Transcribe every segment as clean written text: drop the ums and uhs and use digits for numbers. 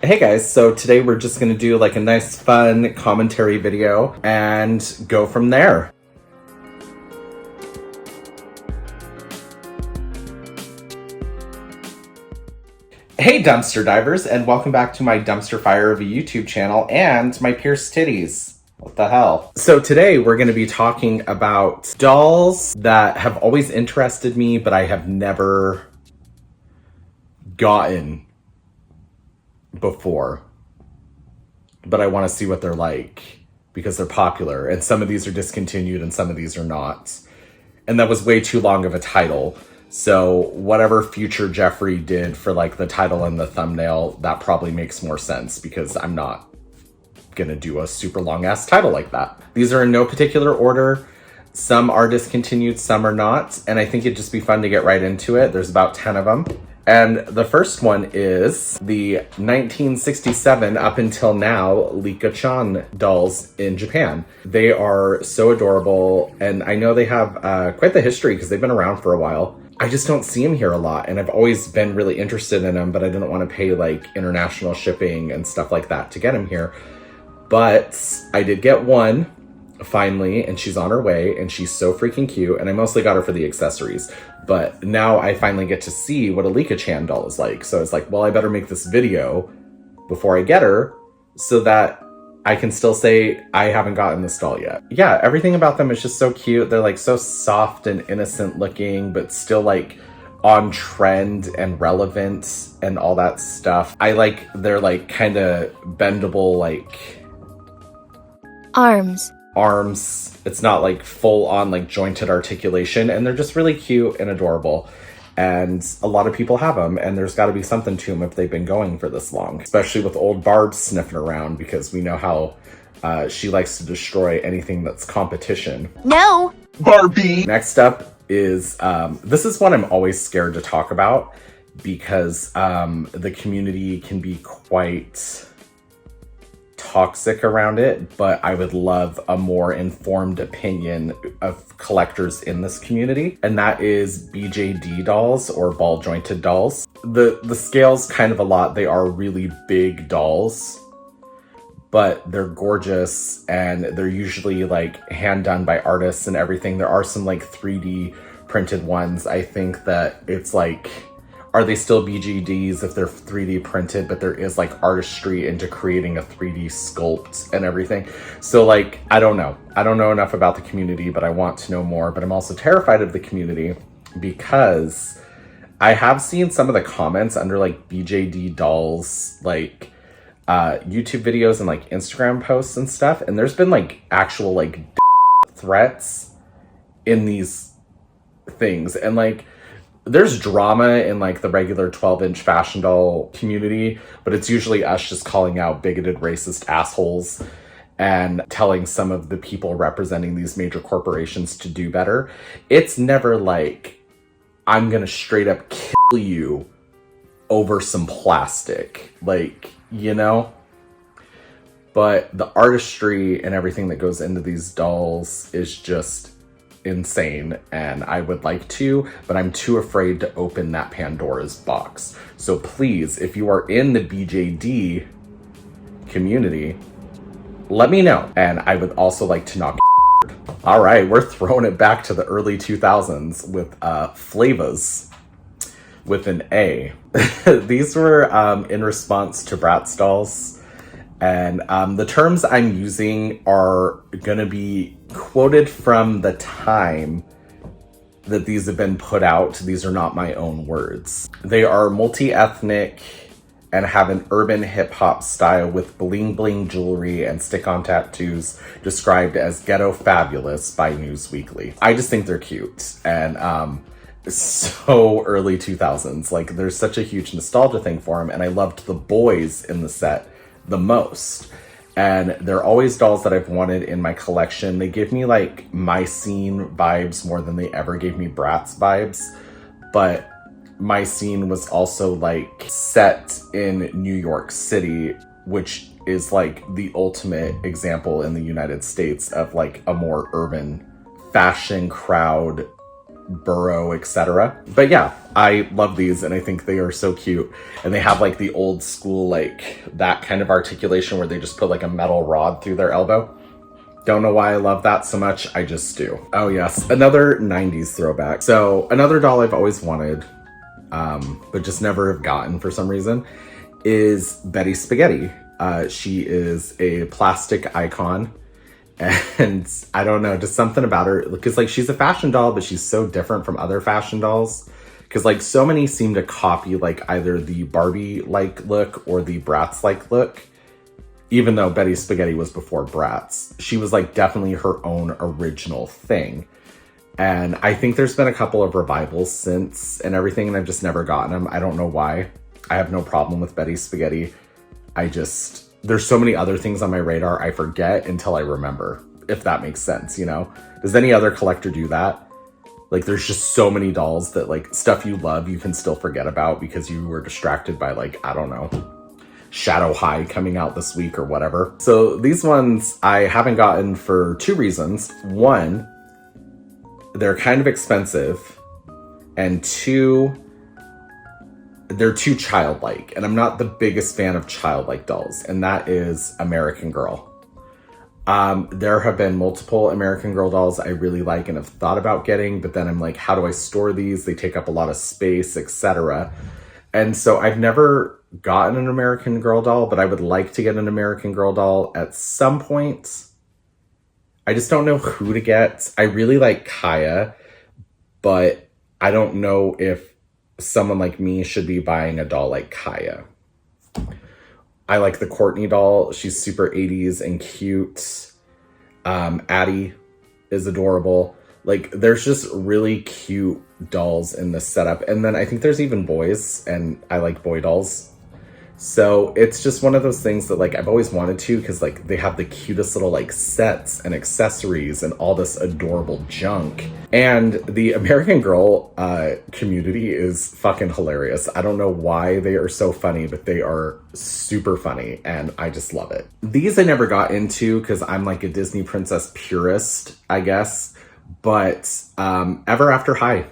Hey guys, so today we're just gonna do like a nice fun commentary video and go from there. Hey dumpster divers, and welcome back to my dumpster fire of a YouTube channel and my pierced titties. What the hell? So today we're going to be talking about dolls that have always interested me, but I have never gotten before. But I want to see what they're like because they're popular, and some of these are discontinued and some of these are not. And that was way too long of a title. So whatever future Jeffrey did for like the title and the thumbnail, that probably makes more sense because I'm not gonna do a super long ass title like that. These are in no particular order. Some are discontinued, some are not. And I think it'd just be fun to get right into it. There's about 10 of them. And the first one is the 1967 up until now Likachan dolls in Japan. They are so adorable, and I know they have quite the history because they've been around for a while. I just don't see them here a lot, and I've always been really interested in them, but I didn't want to pay like international shipping and stuff like that to get them here. But I did get one finally, and she's on her way, and she's so freaking cute, and I mostly got her for the accessories. But now I finally get to see what a Likachan doll is like. So it's like, well, I better make this video before I get her so that I can still say I haven't gotten this doll yet. Yeah, everything about them is just so cute. They're like so soft and innocent looking, but still like on trend and relevant and all that stuff. I like they're like kind of bendable, like arms. It's not like full on like jointed articulation, and they're just really cute and adorable. And a lot of people have them, and there's got to be something to them if they've been going for this long, especially with old Barb sniffing around, because we know how she likes to destroy anything that's competition. No! Barbie! Next up is, this is one I'm always scared to talk about because the community can be quite toxic around it, but I would love a more informed opinion of collectors in this community, and that is BJD dolls, or ball jointed dolls. The scale's kind of a lot. They are really big dolls, but they're gorgeous, and they're usually like hand done by artists and everything. There are some like 3D printed ones. I think that it's like, are they still BGDs if they're 3D printed, but there is like artistry into creating a 3D sculpt and everything. So like, I don't know. I don't know enough about the community, but I want to know more. But I'm also terrified of the community because I have seen some of the comments under like BJD dolls, like YouTube videos and like Instagram posts and stuff. And there's been like actual like threats in these things. And like, there's drama in like the regular 12-inch fashion doll community, but it's usually us just calling out bigoted, racist assholes and telling some of the people representing these major corporations to do better. It's never like, I'm gonna straight up kill you over some plastic, like, you know? But the artistry and everything that goes into these dolls is just insane, and I would like to, but I'm too afraid to open that Pandora's box. So please, if you are in the BJD community, let me know. And I would also like to knock. All right, we're throwing it back to the early 2000s with Flavas with an A. These were in response to Bratz dolls. And the terms I'm using are gonna be quoted from the time that these have been put out. These are not my own words. They are multi-ethnic and have an urban hip-hop style with bling-bling jewelry and stick-on tattoos, described as ghetto fabulous by Newsweekly. I just think they're cute, and so early 2000s. Like, there's such a huge nostalgia thing for them, and I loved the boys in the set the most. And they're always dolls that I've wanted in my collection. They give me like My Scene vibes more than they ever gave me Bratz vibes. But My Scene was also like set in New York City, which is like the ultimate example in the United States of like a more urban fashion crowd burrow, etc. But yeah, I love these and I think they are so cute. And they have like the old school, like that kind of articulation where they just put like a metal rod through their elbow. Don't know why I love that so much, I just do. Oh yes, another 90s throwback. So another doll I've always wanted, but just never have gotten for some reason, is Betty Spaghetti. She is a plastic icon, and I don't know, just something about her, because like she's a fashion doll, but she's so different from other fashion dolls. Because like so many seem to copy like either the Barbie-like look or the Bratz-like look. Even though Betty Spaghetti was before Bratz, she was like definitely her own original thing. And I think there's been a couple of revivals since and everything, and I've just never gotten them. I don't know why. I have no problem with Betty Spaghetti. There's so many other things on my radar I forget until I remember, if that makes sense, you know? Does any other collector do that? Like there's just so many dolls that like stuff you love, you can still forget about because you were distracted by like, I don't know, Shadow High coming out this week or whatever. So these ones I haven't gotten for two reasons. One, they're kind of expensive, and two, they're too childlike, and I'm not the biggest fan of childlike dolls, and that is American Girl. There have been multiple American Girl dolls I really like and have thought about getting, but then I'm like, how do I store these? They take up a lot of space, etc. And so I've never gotten an American Girl doll, but I would like to get an American Girl doll at some point. I just don't know who to get. I really like Kaya, but I don't know if someone like me should be buying a doll like Kaya. I like the Courtney doll. She's super 80s and cute. Addie is adorable. Like, there's just really cute dolls in this setup. And then I think there's even boys, and I like boy dolls. So it's just one of those things that like I've always wanted to, because like they have the cutest little like sets and accessories and all this adorable junk. And the American Girl community is fucking hilarious. I don't know why they are so funny, but they are super funny and I just love it. These I never got into because I'm like a Disney princess purist, I guess. But Ever After High.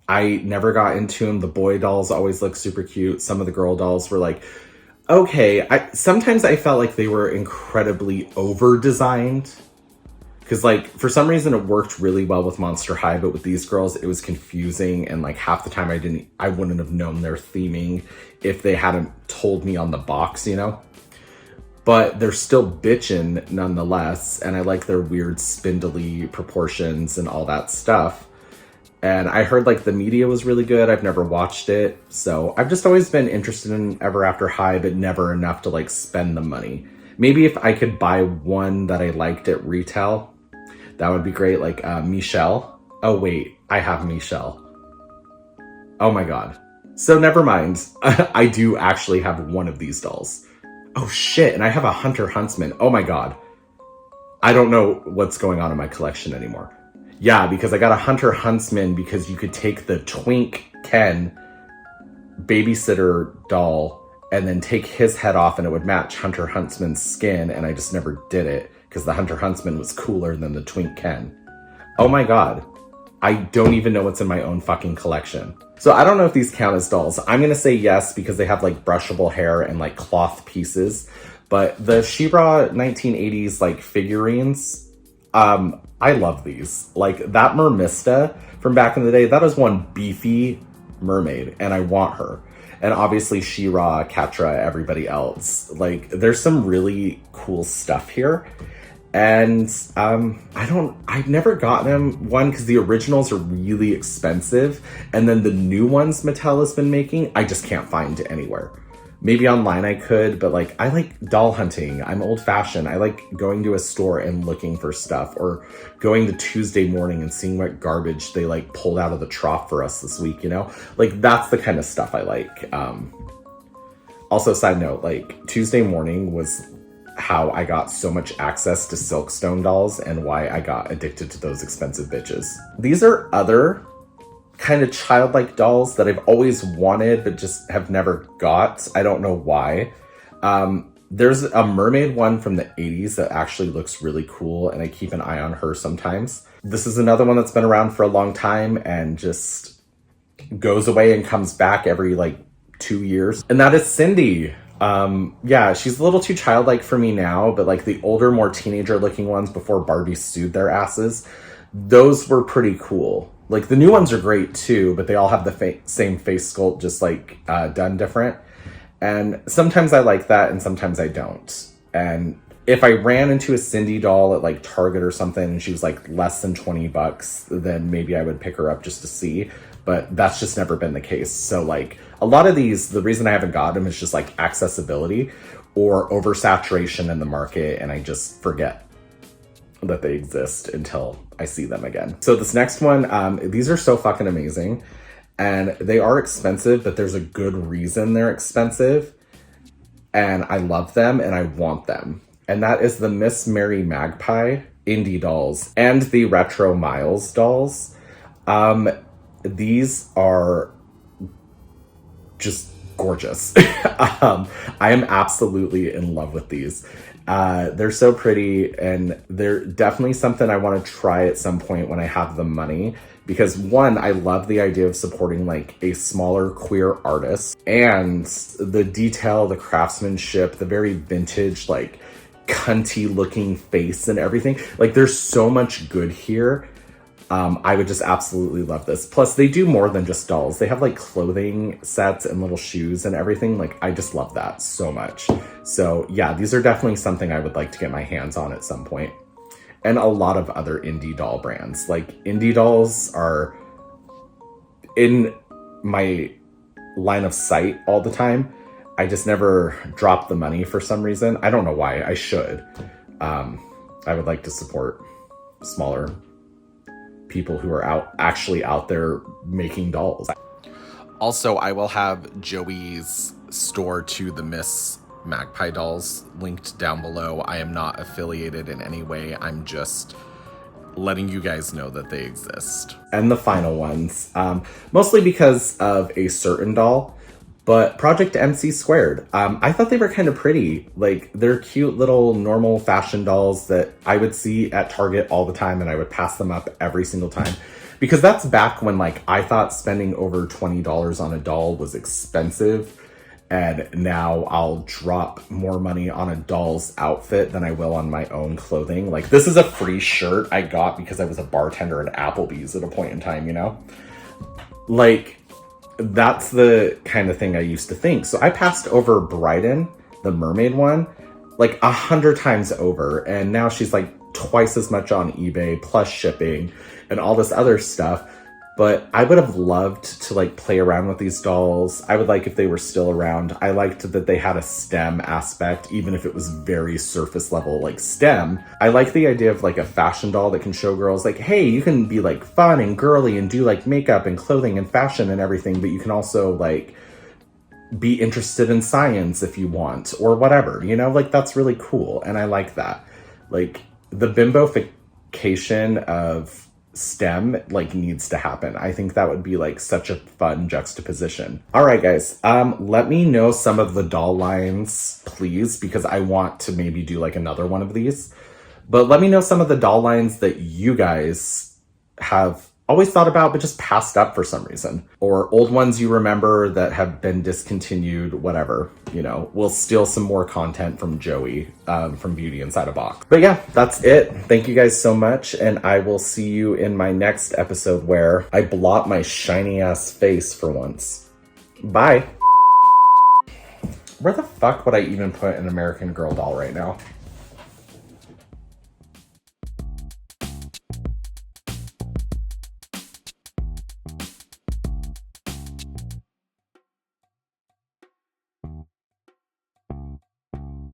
I never got into them. The boy dolls always look super cute. Some of the girl dolls were like, okay. Sometimes I felt like they were incredibly over-designed. Because like, for some reason it worked really well with Monster High, but with these girls, it was confusing. And like half the time I wouldn't have known their theming if they hadn't told me on the box, you know? But they're still bitchin' nonetheless. And I like their weird spindly proportions and all that stuff. And I heard like the media was really good. I've never watched it. So I've just always been interested in Ever After High, but never enough to like spend the money. Maybe if I could buy one that I liked at retail, that would be great. Like Michelle. Oh wait, I have Michelle. Oh my God. So never mind. I do actually have one of these dolls. Oh shit, and I have a Hunter Huntsman. Oh my God. I don't know what's going on in my collection anymore. Yeah, because I got a Hunter Huntsman because you could take the Twink Ken babysitter doll and then take his head off and it would match Hunter Huntsman's skin, and I just never did it because the Hunter Huntsman was cooler than the Twink Ken. Oh my God. I don't even know what's in my own fucking collection. So I don't know if these count as dolls. I'm gonna say yes because they have like brushable hair and like cloth pieces. But the Shera 1980s like figurines, I love these. Like that Mermista from back in the day, that is one beefy mermaid and I want her. And obviously She-Ra, Catra, everybody else. Like there's some really cool stuff here. And I've never gotten them, one, because the originals are really expensive. And then the new ones Mattel has been making, I just can't find anywhere. Maybe online I could, but like, I like doll hunting. I'm old fashioned. I like going to a store and looking for stuff, or going to Tuesday morning and seeing what garbage they like pulled out of the trough for us this week, you know? Like that's the kind of stuff I like. Also side note, like Tuesday morning was how I got so much access to Silkstone dolls and why I got addicted to those expensive bitches. These are other kind of childlike dolls that I've always wanted but just have never got. I don't know why. There's a mermaid one from the 80s that actually looks really cool and I keep an eye on her sometimes. This is another one that's been around for a long time and just goes away and comes back every like 2 years. And that is Cindy. Yeah, she's a little too childlike for me now, but like the older, more teenager looking ones before Barbie sued their asses, those were pretty cool. Like the new ones are great too, but they all have the same face sculpt, just like done different. And sometimes I like that and sometimes I don't. And if I ran into a Cindy doll at like Target or something and she was like less than $20, then maybe I would pick her up just to see. But that's just never been the case. So like a lot of these, the reason I haven't got them is just like accessibility or oversaturation in the market, and I just forget that they exist until I see them again. So this next one, these are so fucking amazing, and they are expensive, but there's a good reason they're expensive, and I love them and I want them. And that is the Miss Mary Magpie Indy dolls and the Retro Miles dolls. These are just gorgeous. I am absolutely in love with these. They're so pretty, and they're definitely something I want to try at some point when I have the money, because one, I love the idea of supporting like a smaller queer artist, and the detail, the craftsmanship, the very vintage, like cunty looking face and everything. Like there's so much good here. I would just absolutely love this. Plus they do more than just dolls. They have like clothing sets and little shoes and everything. Like I just love that so much. So yeah, these are definitely something I would like to get my hands on at some point. And a lot of other indie doll brands. Like indie dolls are in my line of sight all the time. I just never drop the money for some reason. I don't know why. I should. I would like to support smaller people who are actually out there making dolls. Also, I will have Joey's store to the Miss Magpie dolls linked down below. I am not affiliated in any way. I'm just letting you guys know that they exist. And the final ones, mostly because of a certain doll, but Project MC Squared. I thought they were kind of pretty. Like they're cute little normal fashion dolls that I would see at Target all the time, and I would pass them up every single time. Because that's back when like I thought spending over $20 on a doll was expensive. And now I'll drop more money on a doll's outfit than I will on my own clothing. Like this is a free shirt I got because I was a bartender at Applebee's at a point in time, you know? Like that's the kind of thing I used to think. So I passed over Bryden, the mermaid one, like 100 times over. And now she's like twice as much on eBay plus shipping and all this other stuff. But I would have loved to like play around with these dolls. I would like if they were still around. I liked that they had a STEM aspect, even if it was very surface level, like STEM. I like the idea of like a fashion doll that can show girls like, hey, you can be like fun and girly and do like makeup and clothing and fashion and everything, but you can also like be interested in science if you want or whatever, you know, like that's really cool. And I like that. Like the bimbofication of STEM like needs to happen. I think that would be like such a fun juxtaposition. All right, guys, let me know some of the doll lines, please, because I want to maybe do like another one of these. But let me know some of the doll lines that you guys have always thought about but just passed up for some reason, or old ones you remember that have been discontinued, whatever. You know, we'll steal some more content from Joey from Beauty Inside a Box. But yeah, that's it. Thank you guys so much, and I will see you in my next episode where I blot my shiny ass face for once. Bye. Where the fuck would I even put an American Girl doll right now?